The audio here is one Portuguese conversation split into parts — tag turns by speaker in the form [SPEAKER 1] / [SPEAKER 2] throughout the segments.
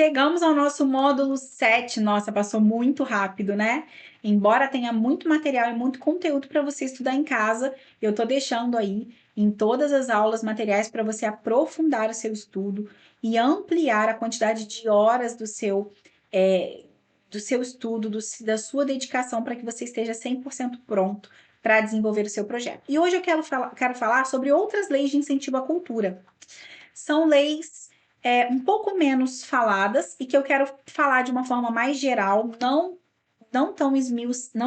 [SPEAKER 1] chegamos ao nosso módulo 7. Nossa, passou muito rápido, né? Embora tenha muito material e muito conteúdo para você estudar em casa, eu estou deixando aí em todas as aulas materiais para você aprofundar o seu estudo e ampliar a quantidade de horas do seu estudo, da sua dedicação para que você esteja 100% pronto para desenvolver o seu projeto. E hoje eu quero falar sobre outras leis de incentivo à cultura. São leis um pouco menos faladas e que eu quero falar de uma forma mais geral, não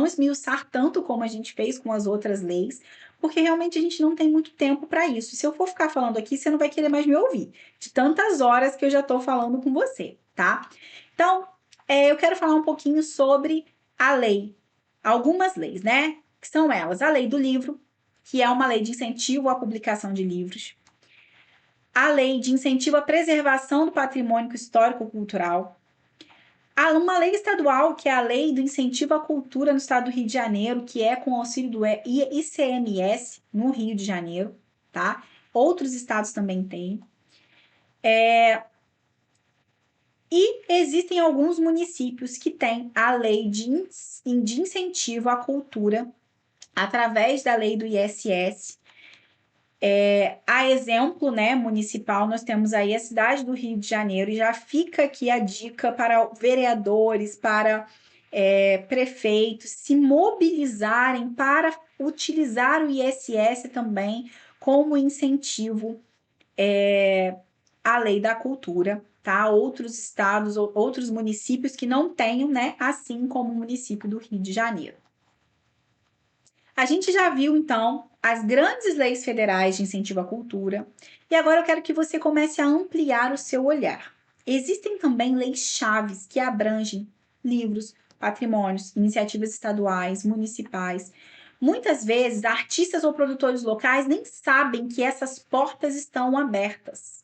[SPEAKER 1] esmiuçar tanto como a gente fez com as outras leis, porque realmente a gente não tem muito tempo para isso. Se eu for ficar falando aqui, você não vai querer mais me ouvir, de tantas horas que eu já estou falando com você, tá? Então, eu quero falar um pouquinho sobre a lei, algumas leis, né? Que são elas: a lei do livro, que é uma lei de incentivo à publicação de livros; a lei de incentivo à preservação do patrimônio histórico-cultural; uma lei estadual, que é a lei do incentivo à cultura no estado do Rio de Janeiro, que é com auxílio do ICMS no Rio de Janeiro, tá? Outros estados também têm. E existem alguns municípios que têm a lei de incentivo à cultura através da lei do ISS. A exemplo, né, municipal, nós temos aí a cidade do Rio de Janeiro, e já fica aqui a dica para vereadores, para prefeitos se mobilizarem para utilizar o ISS também como incentivo à lei da cultura, tá? Outros estados ou outros municípios que não tenham, né, assim como o município do Rio de Janeiro. A gente já viu, então, as grandes leis federais de incentivo à cultura, e agora eu quero que você comece a ampliar o seu olhar. Existem também leis chaves que abrangem livros, patrimônios, iniciativas estaduais, municipais. Muitas vezes, artistas ou produtores locais nem sabem que essas portas estão abertas.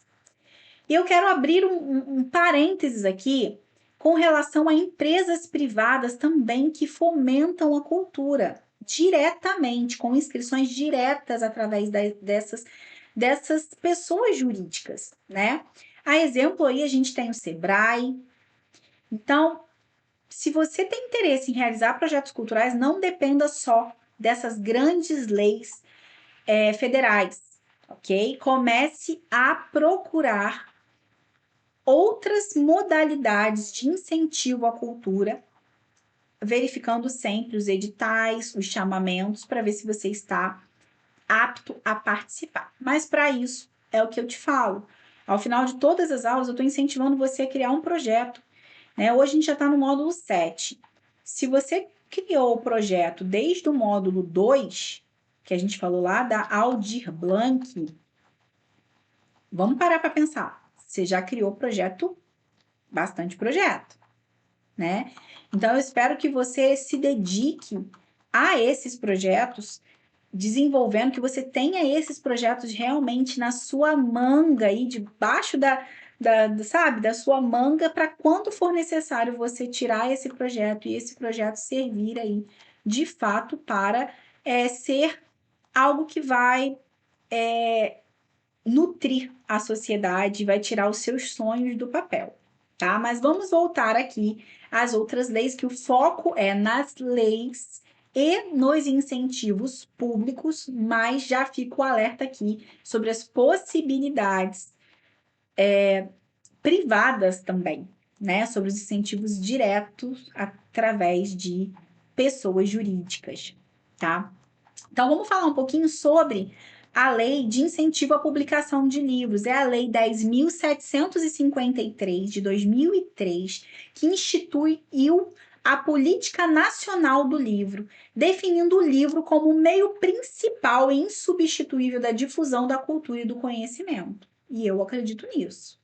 [SPEAKER 1] E eu quero abrir um parênteses aqui com relação a empresas privadas também que fomentam a cultura diretamente, com inscrições diretas através dessas pessoas jurídicas, né? A exemplo aí, a gente tem o Sebrae. Então, se você tem interesse em realizar projetos culturais, não dependa só dessas grandes leis federais, ok? Comece a procurar outras modalidades de incentivo à cultura, verificando sempre os editais, os chamamentos, para ver se você está apto a participar. Mas para isso, é o que eu te falo. Ao final de todas as aulas, eu estou incentivando você a criar um projeto, né? Hoje a gente já está no módulo 7. Se você criou o projeto desde o módulo 2, que a gente falou lá da Aldir Blanc, vamos parar para pensar. Você já criou bastante projeto, né? Então, eu espero que você se dedique a esses projetos, desenvolvendo, que você tenha esses projetos realmente na sua manga, aí debaixo sabe, da sua manga, para quando for necessário você tirar esse projeto e esse projeto servir aí, de fato, para ser algo que vai nutrir a sociedade, vai tirar os seus sonhos do papel, tá? Mas vamos voltar aqui às outras leis, que o foco é nas leis e nos incentivos públicos, mas já fica o alerta aqui sobre as possibilidades privadas também, né? Sobre os incentivos diretos através de pessoas jurídicas, tá? Então, vamos falar um pouquinho sobre a Lei de Incentivo à Publicação de Livros. É a Lei 10.753, de 2003, que instituiu a Política Nacional do Livro, definindo o livro como o meio principal e insubstituível da difusão da cultura e do conhecimento. E eu acredito nisso.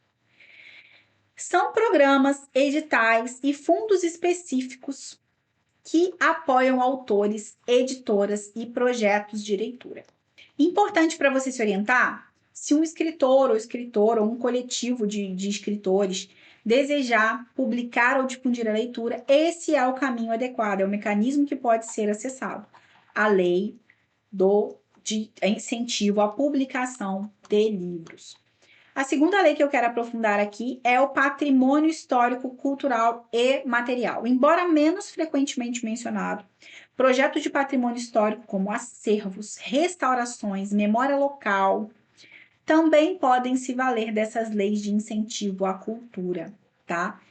[SPEAKER 1] São programas, editais e fundos específicos que apoiam autores, editoras e projetos de leitura. Importante para você se orientar: se um escritor ou escritora ou um coletivo de escritores desejar publicar ou difundir a leitura, esse é o caminho adequado, é o mecanismo que pode ser acessado. A lei de incentivo à publicação de livros. A segunda lei que eu quero aprofundar aqui é o patrimônio histórico, cultural e material. Embora menos frequentemente mencionado, projetos de patrimônio histórico, como acervos, restaurações, memória local, também podem se valer dessas leis de incentivo à cultura, tá?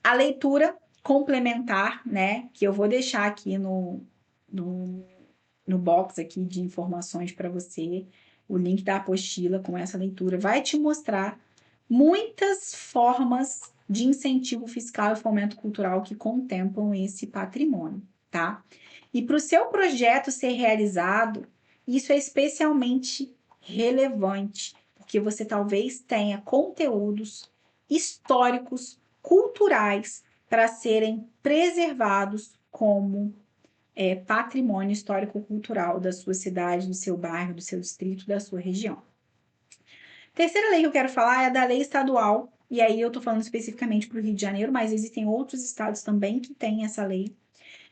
[SPEAKER 1] A leitura complementar, né, que eu vou deixar aqui no box aqui de informações para você, o link da apostila com essa leitura vai te mostrar muitas formas de incentivo fiscal e fomento cultural que contemplam esse patrimônio, tá? E para o seu projeto ser realizado, isso é especialmente relevante, porque você talvez tenha conteúdos históricos, culturais, para serem preservados como patrimônio histórico-cultural da sua cidade, do seu bairro, do seu distrito, da sua região. Terceira lei que eu quero falar é a da lei estadual, e aí eu estou falando especificamente para o Rio de Janeiro, mas existem outros estados também que têm essa lei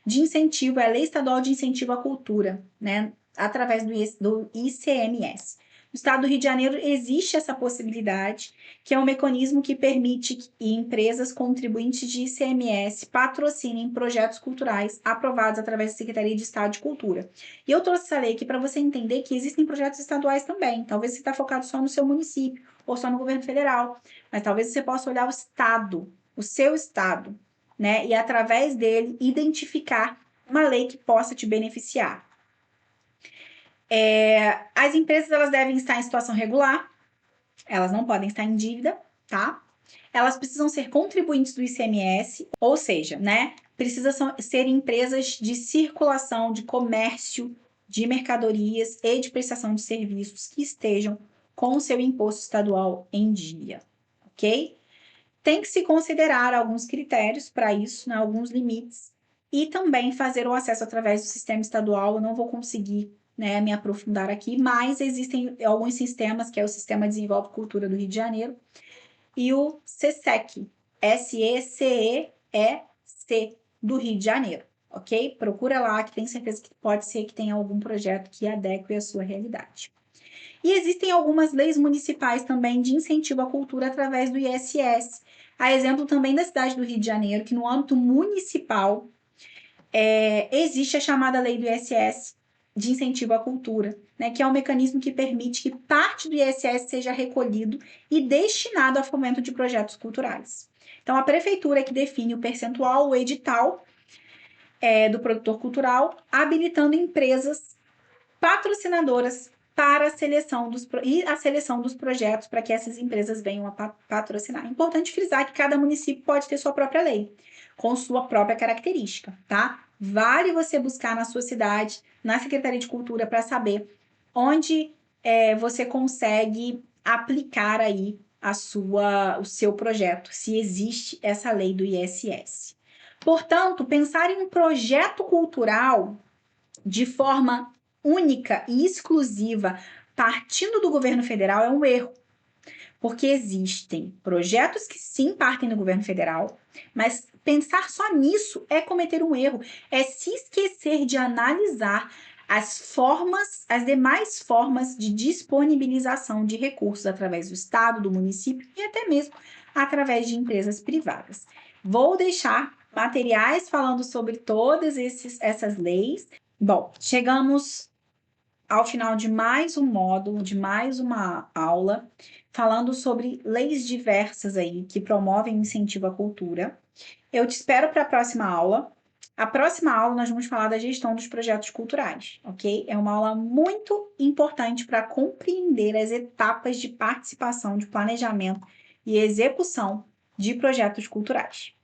[SPEAKER 1] de incentivo, é a Lei Estadual de Incentivo à Cultura, né? Através do ICMS. No estado do Rio de Janeiro existe essa possibilidade, que é um mecanismo que permite que empresas contribuintes de ICMS patrocinem projetos culturais aprovados através da Secretaria de Estado de Cultura. E eu trouxe essa lei aqui para você entender que existem projetos estaduais também. Talvez você está focado só no seu município ou só no governo federal, mas talvez você possa olhar o estado, o seu estado, né? E através dele identificar uma lei que possa te beneficiar. As empresas elas devem estar em situação regular, elas não podem estar em dívida, tá? Elas precisam ser contribuintes do ICMS, ou seja, né? Precisam ser empresas de circulação, de comércio, de mercadorias e de prestação de serviços que estejam com o seu imposto estadual em dia, ok? Tem que se considerar alguns critérios para isso, né, alguns limites, e também fazer o acesso através do sistema estadual. Eu não vou conseguir, né, me aprofundar aqui, mas existem alguns sistemas, que é o Sistema Desenvolve Cultura do Rio de Janeiro, e o SECEC, SECEC, do Rio de Janeiro, ok? Procura lá, que tenho certeza que pode ser que tenha algum projeto que adeque à sua realidade. E existem algumas leis municipais também de incentivo à cultura através do ISS. A exemplo também da cidade do Rio de Janeiro, que no âmbito municipal existe a chamada lei do ISS de incentivo à cultura, né, que é um mecanismo que permite que parte do ISS seja recolhido e destinado ao fomento de projetos culturais. Então, a prefeitura é que define o percentual, o edital do produtor cultural, habilitando empresas patrocinadoras para a seleção dos projetos para que essas empresas venham a patrocinar. É importante frisar que cada município pode ter sua própria lei, com sua própria característica, tá? Vale você buscar na sua cidade, na Secretaria de Cultura, para saber onde você consegue aplicar aí o seu projeto, se existe essa lei do ISS. Portanto, pensar em um projeto cultural de forma única e exclusiva, partindo do governo federal, é um erro. Porque existem projetos que sim partem do governo federal, mas pensar só nisso é cometer um erro, é se esquecer de analisar as demais formas de disponibilização de recursos através do Estado, do município e até mesmo através de empresas privadas. Vou deixar materiais falando sobre todas essas leis. Bom, chegamos ao final de mais um módulo, de mais uma aula, falando sobre leis diversas aí que promovem incentivo à cultura. Eu te espero para a próxima aula. A próxima aula nós vamos falar da gestão dos projetos culturais, ok? É uma aula muito importante para compreender as etapas de participação, de planejamento e execução de projetos culturais.